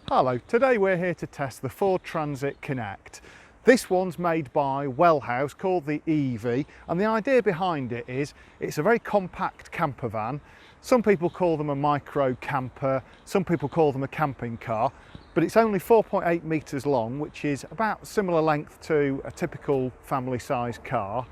Hello, today we're here to test the Ford Transit Connect. This one's made by Wellhouse, called the Evie, and the idea behind it is it's a very compact camper van. Some people call them a micro camper, some people call them a camping car, but it's only 4.8 metres long, which is about similar length to a typical family size car.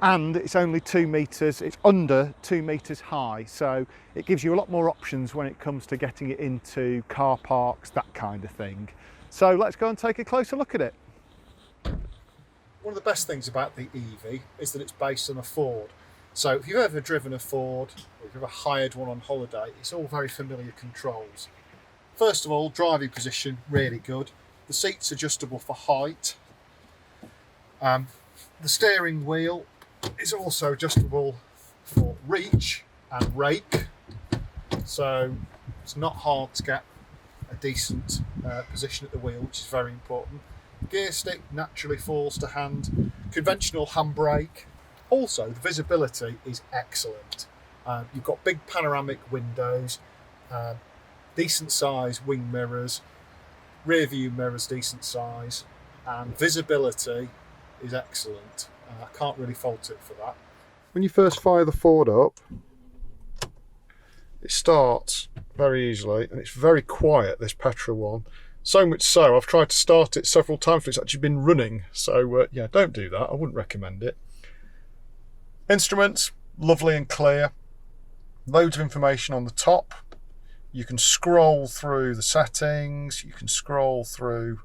And it's only 2 metres, it's under 2 metres high, so it gives you a lot more options when it comes to getting it into car parks, that kind of thing. So let's go and take a closer look at it. One of the best things about the Evie is that it's based on a Ford. So if you've ever driven a Ford, or if you've ever hired one on holiday, it's all very familiar controls. First of all, driving position, really good. The seat's adjustable for height. The steering wheel is also adjustable for reach and rake, so it's not hard to get a decent position at the wheel, which is very important. Gear stick naturally falls to hand. Conventional handbrake. Also, the visibility is excellent. You've got big panoramic windows, decent size wing mirrors, rear view mirrors decent size, and visibility is excellent. I can't really fault it for that. When you first fire the Ford up, it starts very easily and it's very quiet, this petrol one. So much so, I've tried to start it several times, but it's actually been running. So yeah, don't do that. I wouldn't recommend it. Instruments, lovely and clear. Loads of information on the top. You can scroll through the settings. You can scroll through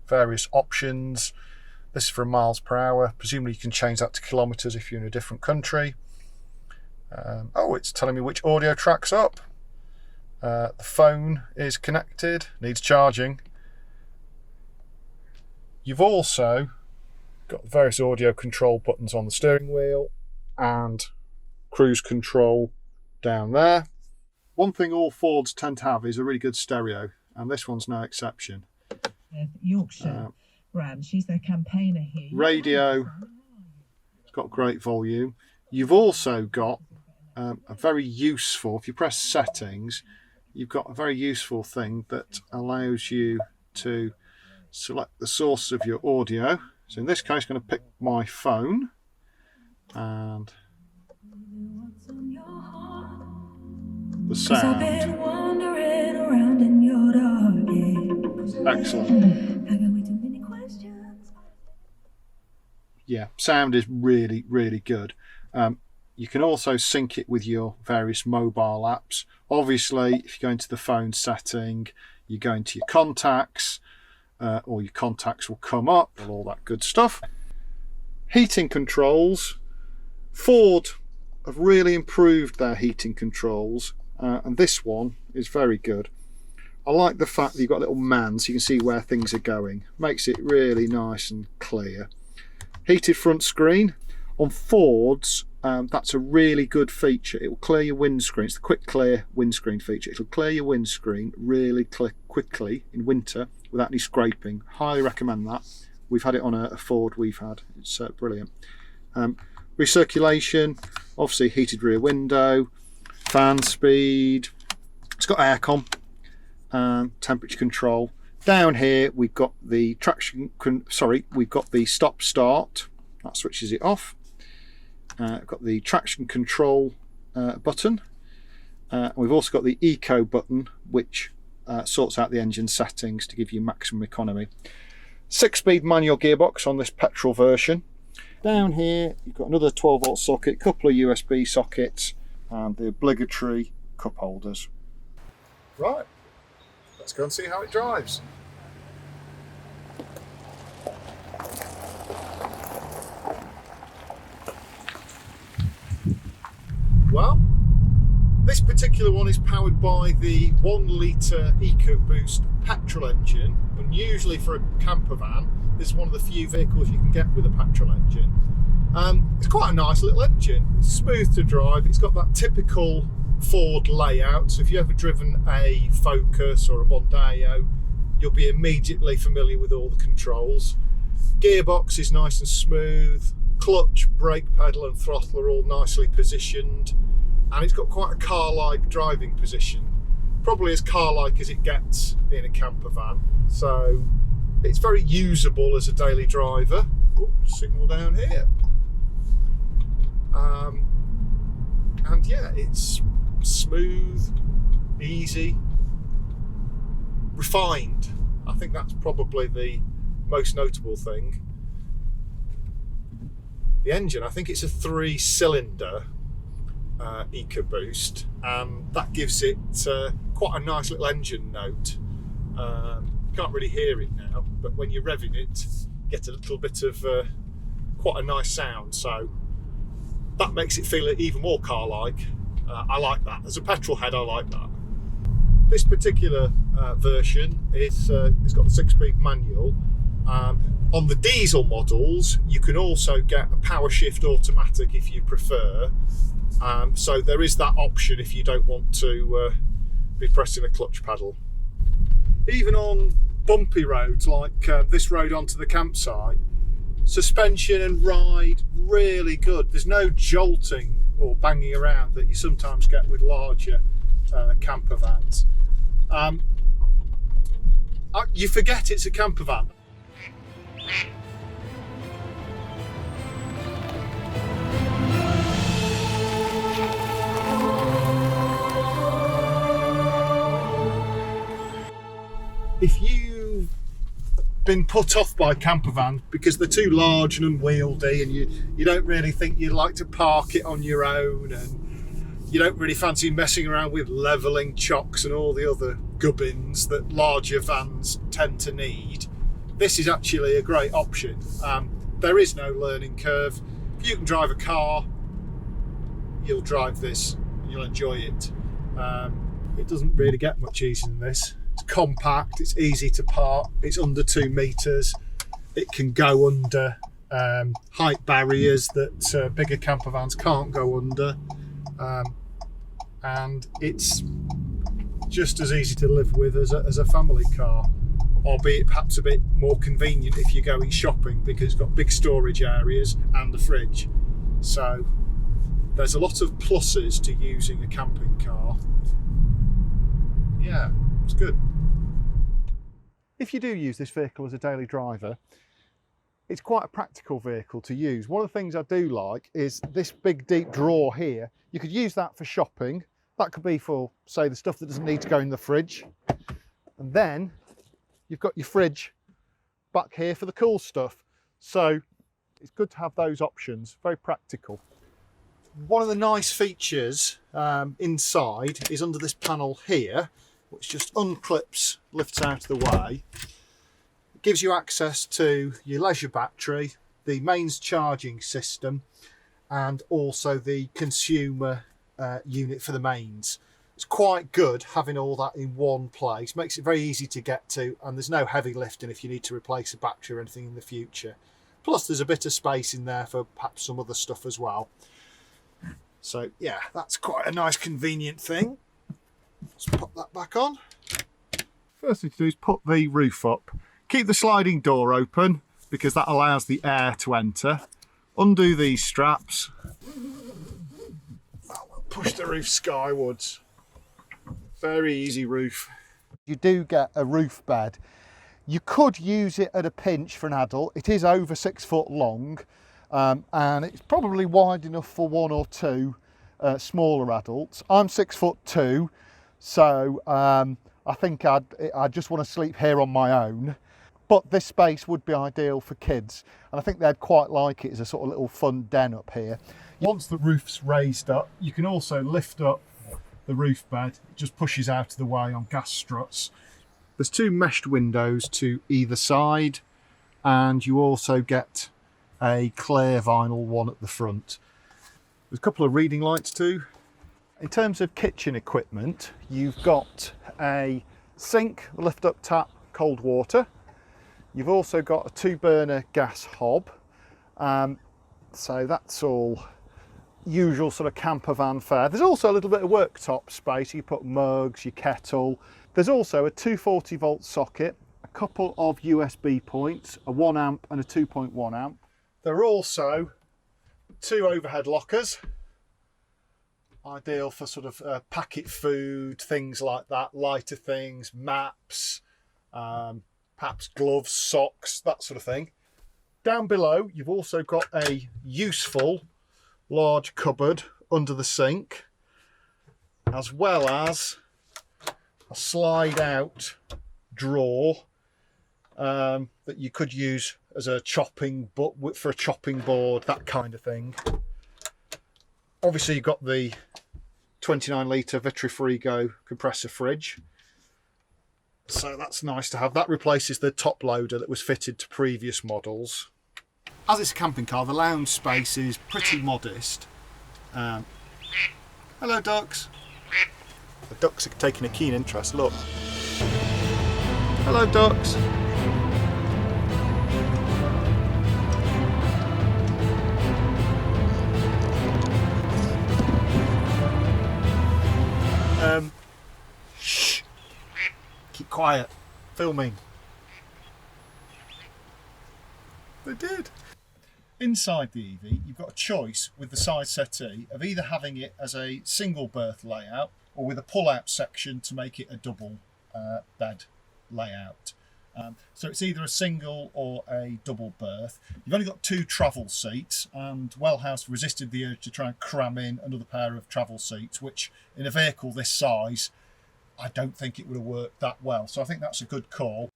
various options. This is for miles per hour. Presumably you can change that to kilometres if you're in a different country. Oh, it's telling me which audio track's up. The phone is connected, needs charging. You've also got various audio control buttons on the steering wheel and cruise control down there. One thing all Fords tend to have is a really good stereo, and this one's no exception. Yorkshire brand, she's their campaigner here. Radio, it's got great volume. You've also got a very useful, if you press settings, you've got a very useful thing that allows you to select the source of your audio. So in this case, I'm going to pick my phone and the sound. Excellent. Yeah, sound is really, really good. You can also sync it with your various mobile apps. Obviously, if you go into the phone setting, you go into your contacts, or your contacts will come up, and all that good stuff. Heating controls. Ford have really improved their heating controls, and this one is very good. I like the fact that you've got a little man so you can see where things are going. Makes it really nice and clear. Heated front screen. On Fords, that's a really good feature. It will clear your windscreen. It's the quick clear windscreen feature. It'll clear your windscreen really quickly in winter without any scraping. Highly recommend that. We've had it on a Ford we've had. It's brilliant. Recirculation, obviously heated rear window, fan speed. It's got aircon, temperature control. Down here we've got the we've got the stop start. That switches it off. We've got the traction control button. We've also got the Eco button, which sorts out the engine settings to give you maximum economy. 6-speed manual gearbox on this petrol version. Down here you've got another 12-volt socket, a couple of USB sockets, and the obligatory cup holders. Right, let's go and see how it drives. Well, this particular one is powered by the 1 litre EcoBoost petrol engine. Unusually for a camper van, this is one of the few vehicles you can get with a petrol engine. It's quite a nice little engine. It's smooth to drive. It's got that typical Ford layout. So if you've ever driven a Focus or a Mondeo, you'll be immediately familiar with all the controls. Gearbox is nice and smooth. Clutch, brake pedal and throttle are all nicely positioned, and it's got quite a car-like driving position. probably as car-like as it gets in a camper van. So it's very usable as a daily driver. Ooh, signal down here. And yeah, it's smooth, easy, refined. I think that's probably the most notable thing. The engine, I think it's a 3-cylinder EcoBoost, and that gives it quite a nice little engine note. Can't really hear it now, but when you're revving it, you get a little bit of quite a nice sound, so that makes it feel even more car-like. I like that. As a petrol head, I like that. This particular version it's got the 6-speed manual. On the diesel models, you can also get a power shift automatic if you prefer. So there is that option if you don't want to be pressing a clutch pedal. Even on bumpy roads like this road onto the campsite, suspension and ride really good. There's no jolting or banging around that you sometimes get with larger camper vans. You forget it's a camper van. If you've been put off by camper van because they're too large and unwieldy, and you don't really think you'd like to park it on your own, and you don't really fancy messing around with levelling chocks and all the other gubbins that larger vans tend to need, this is actually a great option. There is no learning curve. If you can drive a car, you'll drive this and you'll enjoy it. It doesn't really get much easier than this. It's compact, it's easy to park, it's under 2 metres, it can go under height barriers that bigger camper vans can't go under, and it's just as easy to live with as a family car, albeit perhaps a bit more convenient if you're going shopping because it's got big storage areas and a fridge. So there's a lot of pluses to using a camping car. Yeah, it's good. If you do use this vehicle as a daily driver, it's quite a practical vehicle to use. One of the things I do like is this big deep drawer here. You could use that for shopping. That could be for, say, the stuff that doesn't need to go in the fridge. And then you've got your fridge back here for the cool stuff. So it's good to have those options, very practical. One of the nice features inside is under this panel here, which just unclips, lifts out of the way. It gives you access to your leisure battery, the mains charging system, and also the consumer unit for the mains. It's quite good having all that in one place, makes it very easy to get to, and there's no heavy lifting if you need to replace a battery or anything in the future. Plus there's a bit of space in there for perhaps some other stuff as well. So yeah, that's quite a nice convenient thing. Let's pop that back on. First thing to do is put the roof up. Keep the sliding door open because that allows the air to enter. Undo these straps. We'll push the roof skywards. Very easy roof. You do get a roof bed. You could use it at a pinch for an adult. It is over 6 foot long, and it's probably wide enough for 1 or 2 smaller adults. I'm 6'2", so I think I just want to sleep here on my own. But this space would be ideal for kids, and I think they'd quite like it as a sort of little fun den up here. Once the roof's raised up, you can also lift up the roof bed. It just pushes out of the way on gas struts. There's 2 meshed windows to either side, and you also get a clear vinyl one at the front. There's a couple of reading lights too. In terms of kitchen equipment, you've got a sink, lift up tap, cold water. You've also got a 2-burner gas hob. So that's all usual sort of camper van fare. There's also a little bit of worktop space. You put mugs, your kettle. There's also a 240 volt socket, a couple of USB points, a 1 amp and a 2.1 amp. There are also 2 overhead lockers Ideal for sort of packet food, things like that, lighter things, maps, perhaps gloves, socks, that sort of thing. Down below, you've also got a useful large cupboard under the sink, as well as a slide out drawer that you could use as a chopping for a chopping board, that kind of thing. Obviously you've got the 29 litre Vitrifrigo compressor fridge, so that's nice to have. That replaces the top loader that was fitted to previous models. As it's a camping car, the lounge space is pretty modest. Hello ducks. The ducks are taking a keen interest, look. Hello ducks. Shh. Keep quiet. Filming. They did. Inside the Evie, you've got a choice with the side settee of either having it as a single berth layout or with a pull-out section to make it a double bed layout. So it's either a single or a double berth. You've only got 2 travel seats, and Wellhouse resisted the urge to try and cram in another pair of travel seats, which in a vehicle this size, I don't think it would have worked that well. So I think that's a good call.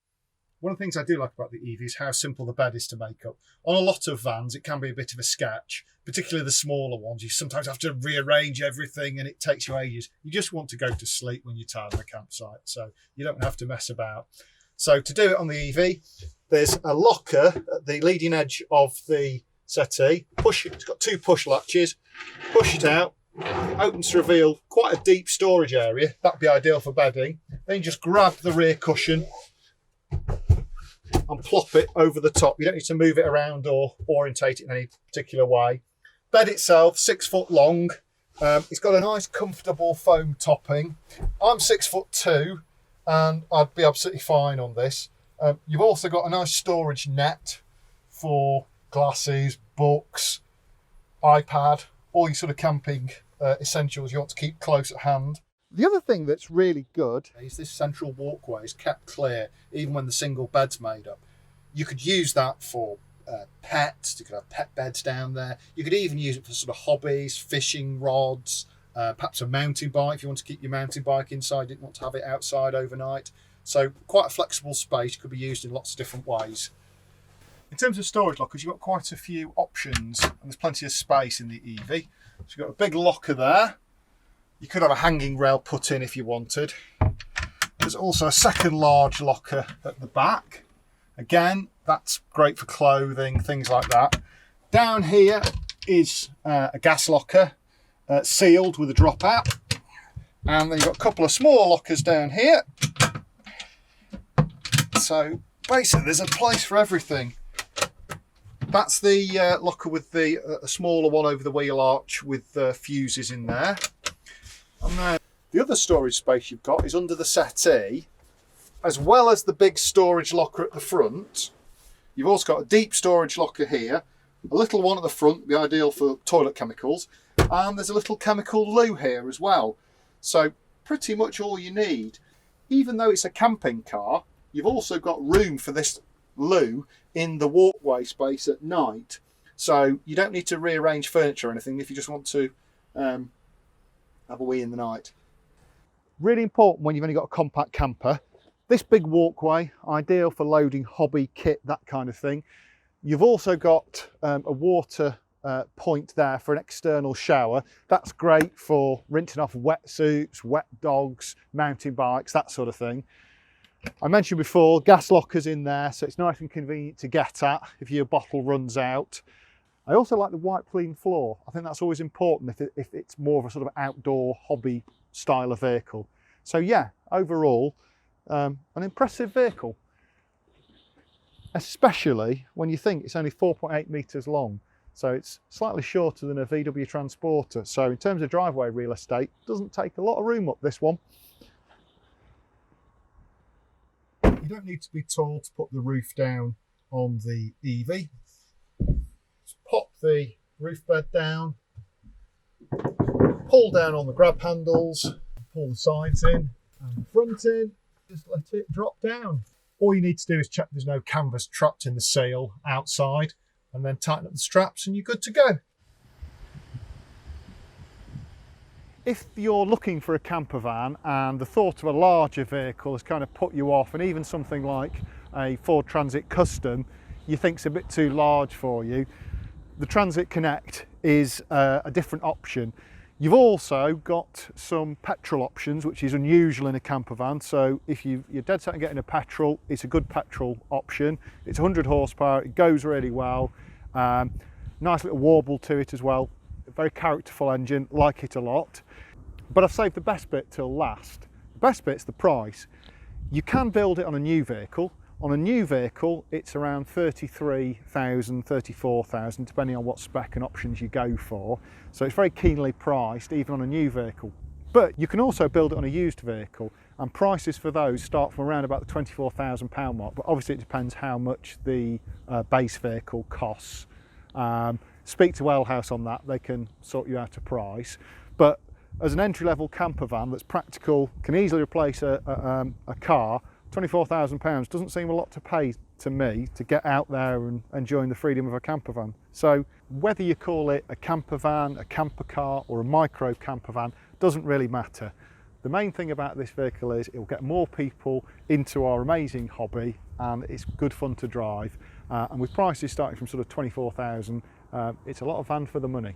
One of the things I do like about the Evie is how simple the bed is to make up. On a lot of vans, it can be a bit of a sketch, particularly the smaller ones. You sometimes have to rearrange everything and it takes you ages. You just want to go to sleep when you're tired of the campsite, so you don't have to mess about. So to do it on the Evie, there's a locker at the leading edge of the settee. It's got 2 push latches. Push it out, it opens to reveal quite a deep storage area. That'd be ideal for bedding. Then you just grab the rear cushion and plop it over the top. You don't need to move it around or orientate it in any particular way. Bed itself, 6 foot long. It's got a nice comfortable foam topping. I'm 6'2", and I'd be absolutely fine on this. You've also got a nice storage net for glasses, books, iPad, all your sort of camping essentials you want to keep close at hand. The other thing that's really good is this central walkway is kept clear even when the single bed's made up. You could use that for pets. You could have pet beds down there. You could even use it for sort of hobbies, fishing rods, perhaps a mountain bike if you want to keep your mountain bike inside, didn't want to have it outside overnight. So quite a flexible space, could be used in lots of different ways. In terms of storage lockers, you've got quite a few options and there's plenty of space in the Evie. So you've got a big locker there. You could have a hanging rail put in if you wanted. There's also a second large locker at the back. Again, that's great for clothing, things like that. Down here is a gas locker, sealed with a drop out. And then you've got a couple of smaller lockers down here. So basically there's a place for everything. That's the locker with the smaller one over the wheel arch with fuses in there. And then the other storage space you've got is under the settee, as well as the big storage locker at the front. You've also got a deep storage locker here, a little one at the front, be ideal for toilet chemicals, and there's a little chemical loo here as well. So pretty much all you need. Even though it's a camping car, you've also got room for this loo in the walkway space at night. So you don't need to rearrange furniture or anything if you just want to have a wee in the night. Really important when you've only got a compact camper. This big walkway, ideal for loading hobby kit, that kind of thing. You've also got a water point there for an external shower. That's great for rinsing off wetsuits, wet dogs, mountain bikes, that sort of thing. I mentioned before, gas lockers in there, so it's nice and convenient to get at if your bottle runs out. I also like the white clean floor. I think that's always important if it's more of a sort of outdoor hobby style of vehicle. So yeah, overall, an impressive vehicle, especially when you think it's only 4.8 metres long. So it's slightly shorter than a VW Transporter. So in terms of driveway real estate, doesn't take a lot of room up, this one. You don't need to be tall to put the roof down on the Evie. Just pop the roof bed down, Pull down on the grab handles, pull the sides in and the front in, just let it drop down. All you need to do is check there's no canvas trapped in the seal outside, and then tighten up the straps and you're good to go. If you're looking for a camper van and the thought of a larger vehicle has kind of put you off, and even something like a Ford Transit Custom you think's a bit too large for you, the Transit Connect is a different option. You've also got some petrol options, which is unusual in a camper van. So if you're dead set on getting a petrol, it's a good petrol option. It's 100 horsepower, it goes really well. Nice little warble to it as well. A very characterful engine, like it a lot. But I've saved the best bit till last. The best bit's the price. You can build it on a new vehicle. On a new vehicle, it's around 33,000, 34,000, depending on what spec and options you go for. So it's very keenly priced, even on a new vehicle. But you can also build it on a used vehicle, and prices for those start from around about the £24,000 mark, but obviously it depends how much the base vehicle costs. Speak to Wellhouse on that, they can sort you out a price. But as an entry-level camper van that's practical, can easily replace a car, £24,000 doesn't seem a lot to pay to me to get out there and enjoying the freedom of a camper van. So whether you call it a camper van, a camper car or a micro camper van doesn't really matter. The main thing about this vehicle is it will get more people into our amazing hobby, and it's good fun to drive. And with prices starting from sort of 24,000, it's a lot of van for the money.